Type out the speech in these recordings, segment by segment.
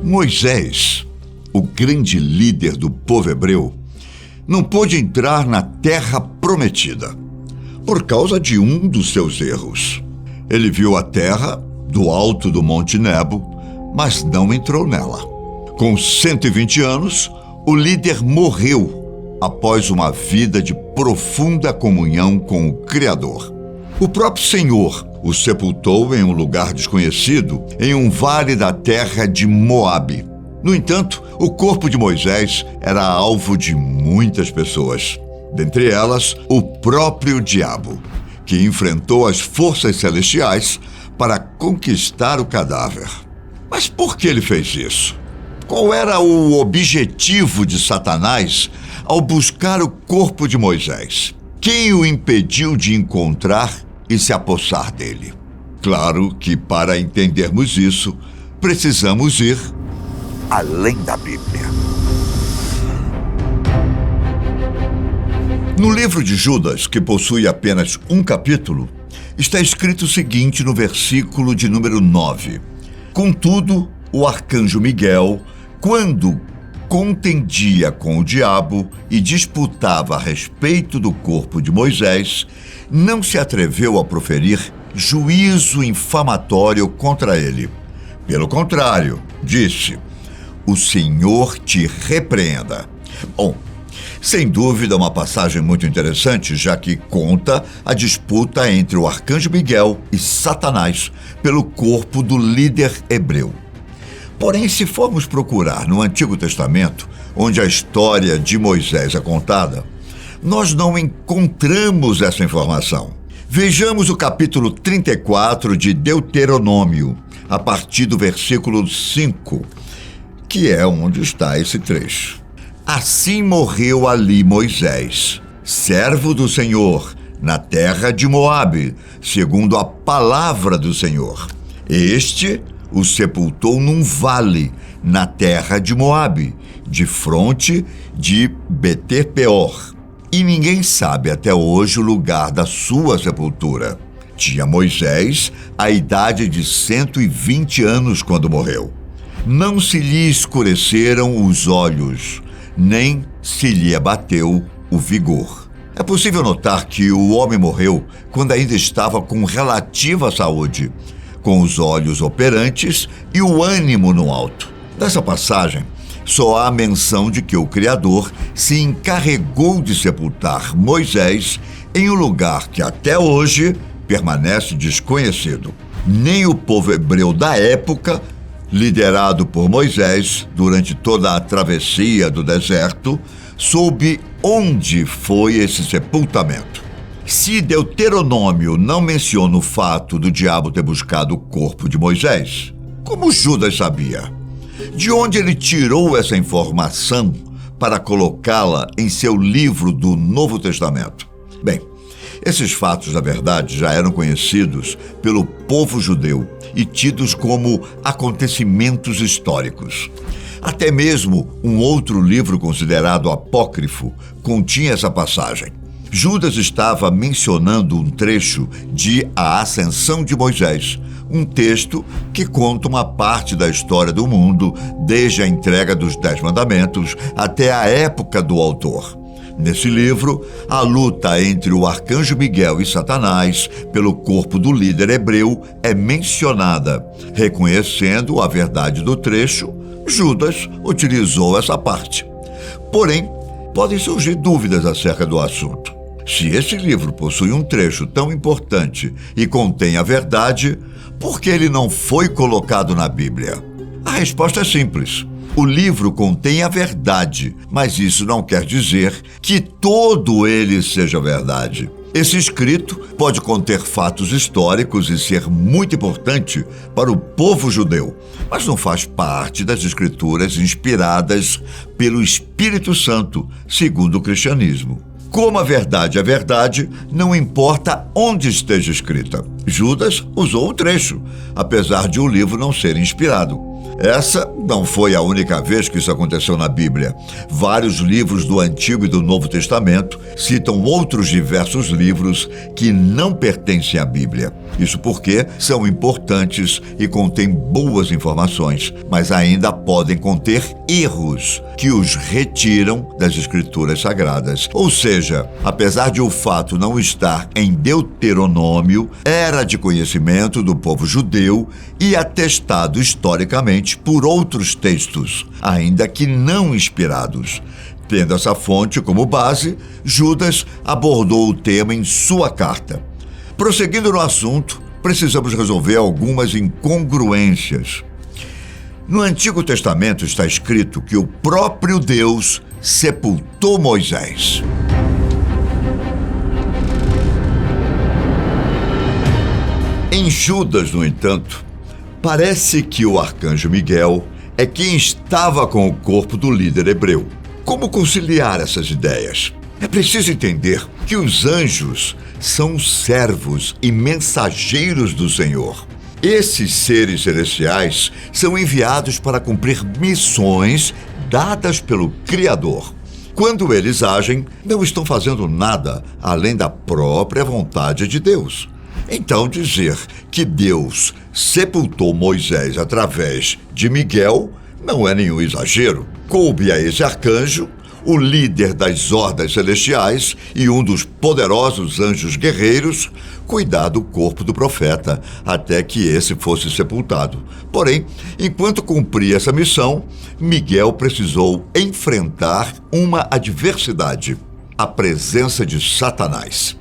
Moisés, o grande líder do povo hebreu, não pôde entrar na terra prometida por causa de um dos seus erros. Ele viu a terra do alto do Monte Nebo, mas não entrou nela. Com 120 anos, o líder morreu após uma vida de profunda comunhão com o Criador. O próprio Senhor o sepultou em um lugar desconhecido, em um vale da terra de Moabe. No entanto, o corpo de Moisés era alvo de muitas pessoas, dentre elas o próprio diabo, que enfrentou as forças celestiais para conquistar o cadáver. Mas por que ele fez isso? Qual era o objetivo de Satanás ao buscar o corpo de Moisés? Quem o impediu de encontrar e se apossar dele? Claro que para entendermos isso, precisamos ir além da Bíblia. No livro de Judas, que possui apenas um capítulo, está escrito o seguinte no versículo de número 9. Contudo, o arcanjo Miguel, quando contendia com o diabo e disputava a respeito do corpo de Moisés, não se atreveu a proferir juízo infamatório contra ele. Pelo contrário, disse: o Senhor te repreenda. Bom, sem dúvida uma passagem muito interessante, já que conta a disputa entre o arcanjo Miguel e Satanás pelo corpo do líder hebreu. Porém, se formos procurar no Antigo Testamento, onde a história de Moisés é contada, nós não encontramos essa informação. Vejamos o capítulo 34 de Deuteronômio, a partir do versículo 5, que é onde está esse trecho. Assim morreu ali Moisés, servo do Senhor, na terra de Moabe, segundo a palavra do Senhor. Este o sepultou num vale, na terra de Moabe, de fronte de Beter-peor. E ninguém sabe até hoje o lugar da sua sepultura. Tinha Moisés a idade de 120 anos quando morreu. Não se lhe escureceram os olhos, nem se lhe abateu o vigor. É possível notar que o homem morreu quando ainda estava com relativa saúde, com os olhos operantes e o ânimo no alto. Nessa passagem, só há menção de que o Criador se encarregou de sepultar Moisés em um lugar que até hoje permanece desconhecido. Nem o povo hebreu da época, liderado por Moisés durante toda a travessia do deserto, soube onde foi esse sepultamento. Se Deuteronômio não menciona o fato do diabo ter buscado o corpo de Moisés, como Judas sabia? De onde ele tirou essa informação para colocá-la em seu livro do Novo Testamento? Bem, esses fatos, na verdade, já eram conhecidos pelo povo judeu e tidos como acontecimentos históricos. Até mesmo um outro livro considerado apócrifo continha essa passagem. Judas estava mencionando um trecho de A Ascensão de Moisés, um texto que conta uma parte da história do mundo, desde a entrega dos 10 mandamentos até a época do autor. Nesse livro, a luta entre o arcanjo Miguel e Satanás pelo corpo do líder hebreu é mencionada. Reconhecendo a verdade do trecho, Judas utilizou essa parte. Porém, podem surgir dúvidas acerca do assunto. Se esse livro possui um trecho tão importante e contém a verdade, por que ele não foi colocado na Bíblia? A resposta é simples. O livro contém a verdade, mas isso não quer dizer que todo ele seja verdade. Esse escrito pode conter fatos históricos e ser muito importante para o povo judeu, mas não faz parte das escrituras inspiradas pelo Espírito Santo, segundo o cristianismo. Como a verdade é verdade, não importa onde esteja escrita. Judas usou o trecho, apesar de o livro não ser inspirado. Essa não foi a única vez que isso aconteceu na Bíblia. Vários livros do Antigo e do Novo Testamento citam outros diversos livros que não pertencem à Bíblia. Isso porque são importantes e contêm boas informações, mas ainda podem conter erros que os retiram das Escrituras Sagradas. Ou seja, apesar de o fato não estar em Deuteronômio, era de conhecimento do povo judeu e atestado historicamente por outros textos, ainda que não inspirados. Tendo essa fonte como base, Judas abordou o tema em sua carta. Prosseguindo no assunto, precisamos resolver algumas incongruências. No Antigo Testamento está escrito que o próprio Deus sepultou Moisés. Em Judas, no entanto, parece que o arcanjo Miguel é quem estava com o corpo do líder hebreu. Como conciliar essas ideias? É preciso entender que os anjos são servos e mensageiros do Senhor. Esses seres celestiais são enviados para cumprir missões dadas pelo Criador. Quando eles agem, não estão fazendo nada além da própria vontade de Deus. Então, dizer que Deus sepultou Moisés através de Miguel não é nenhum exagero. Coube a esse arcanjo, o líder das hordas celestiais e um dos poderosos anjos guerreiros, cuidar do corpo do profeta até que esse fosse sepultado. Porém, enquanto cumpria essa missão, Miguel precisou enfrentar uma adversidade: a presença de Satanás.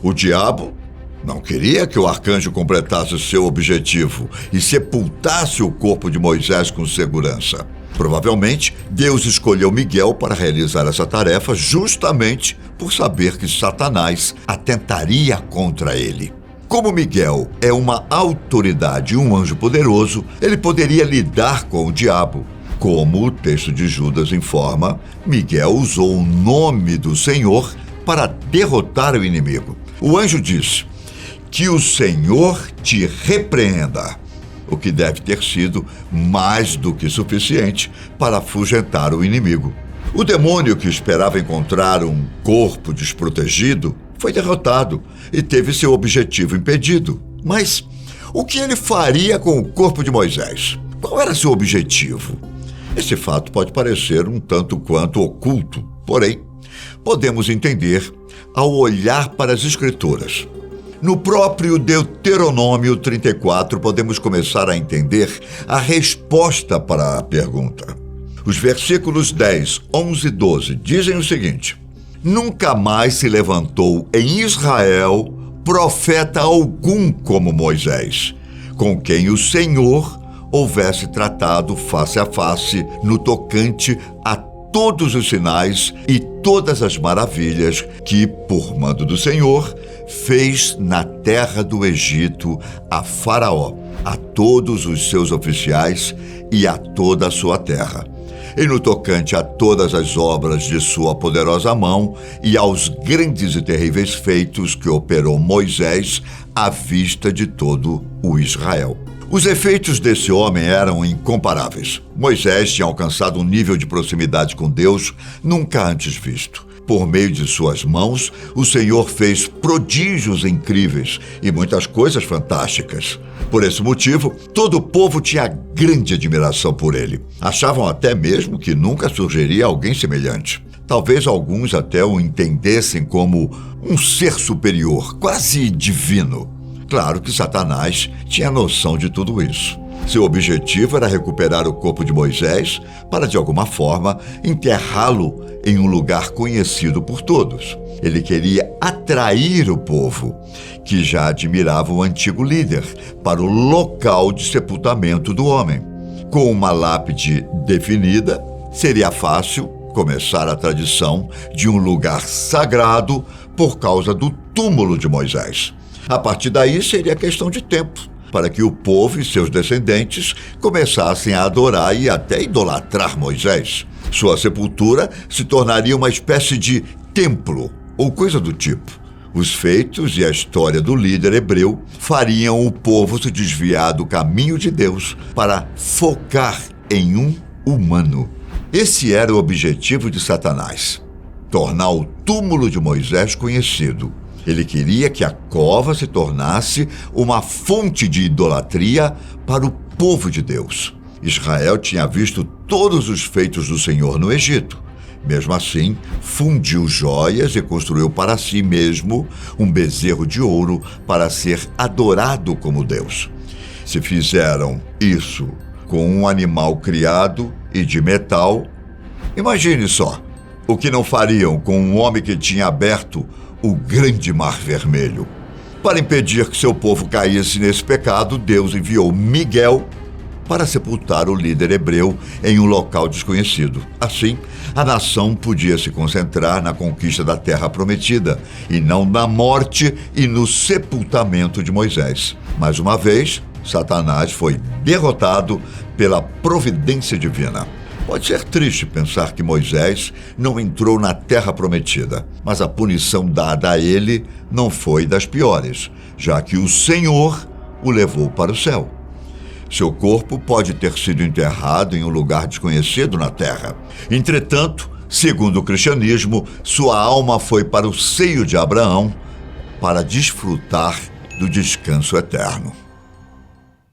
O diabo não queria que o arcanjo completasse seu objetivo e sepultasse o corpo de Moisés com segurança. Provavelmente, Deus escolheu Miguel para realizar essa tarefa justamente por saber que Satanás atentaria contra ele. Como Miguel é uma autoridade e um anjo poderoso, ele poderia lidar com o diabo. Como o texto de Judas informa, Miguel usou o nome do Senhor para derrotar o inimigo. O anjo disse: "Que o Senhor te repreenda", o que deve ter sido mais do que suficiente para afugentar o inimigo. O demônio, que esperava encontrar um corpo desprotegido, foi derrotado e teve seu objetivo impedido. Mas o que ele faria com o corpo de Moisés? Qual era seu objetivo? Esse fato pode parecer um tanto quanto oculto, porém, podemos entender ao olhar para as Escrituras. No próprio Deuteronômio 34, podemos começar a entender a resposta para a pergunta. Os versículos 10, 11 e 12 dizem o seguinte: "Nunca mais se levantou em Israel profeta algum como Moisés, com quem o Senhor houvesse tratado face a face no tocante a todos os sinais e todas as maravilhas que, por mando do Senhor, fez na terra do Egito a Faraó, a todos os seus oficiais e a toda a sua terra. E no tocante a todas as obras de sua poderosa mão e aos grandes e terríveis feitos que operou Moisés à vista de todo o Israel." Os efeitos desse homem eram incomparáveis. Moisés tinha alcançado um nível de proximidade com Deus nunca antes visto. Por meio de suas mãos, o Senhor fez prodígios incríveis e muitas coisas fantásticas. Por esse motivo, todo o povo tinha grande admiração por ele. Achavam até mesmo que nunca surgiria alguém semelhante. Talvez alguns até o entendessem como um ser superior, quase divino. Claro que Satanás tinha noção de tudo isso. Seu objetivo era recuperar o corpo de Moisés para, de alguma forma, enterrá-lo em um lugar conhecido por todos. Ele queria atrair o povo, que já admirava o antigo líder, para o local de sepultamento do homem. Com uma lápide definida, seria fácil começar a tradição de um lugar sagrado por causa do túmulo de Moisés. A partir daí seria questão de tempo para que o povo e seus descendentes começassem a adorar e até idolatrar Moisés. Sua sepultura se tornaria uma espécie de templo ou coisa do tipo. Os feitos e a história do líder hebreu fariam o povo se desviar do caminho de Deus para focar em um humano. Esse era o objetivo de Satanás: tornar o túmulo de Moisés conhecido. Ele queria que a cova se tornasse uma fonte de idolatria para o povo de Deus. Israel tinha visto todos os feitos do Senhor no Egito. Mesmo assim, fundiu joias e construiu para si mesmo um bezerro de ouro para ser adorado como Deus. Se fizeram isso com um animal criado e de metal, imagine só o que não fariam com um homem que tinha aberto o grande mar vermelho. Para impedir que seu povo caísse nesse pecado, Deus enviou Miguel para sepultar o líder hebreu em um local desconhecido. Assim, a nação podia se concentrar na conquista da terra prometida e não na morte e no sepultamento de Moisés. Mais uma vez, Satanás foi derrotado pela providência divina. Pode ser triste pensar que Moisés não entrou na terra prometida, mas a punição dada a ele não foi das piores, já que o Senhor o levou para o céu. Seu corpo pode ter sido enterrado em um lugar desconhecido na terra. Entretanto, segundo o cristianismo, sua alma foi para o seio de Abraão para desfrutar do descanso eterno.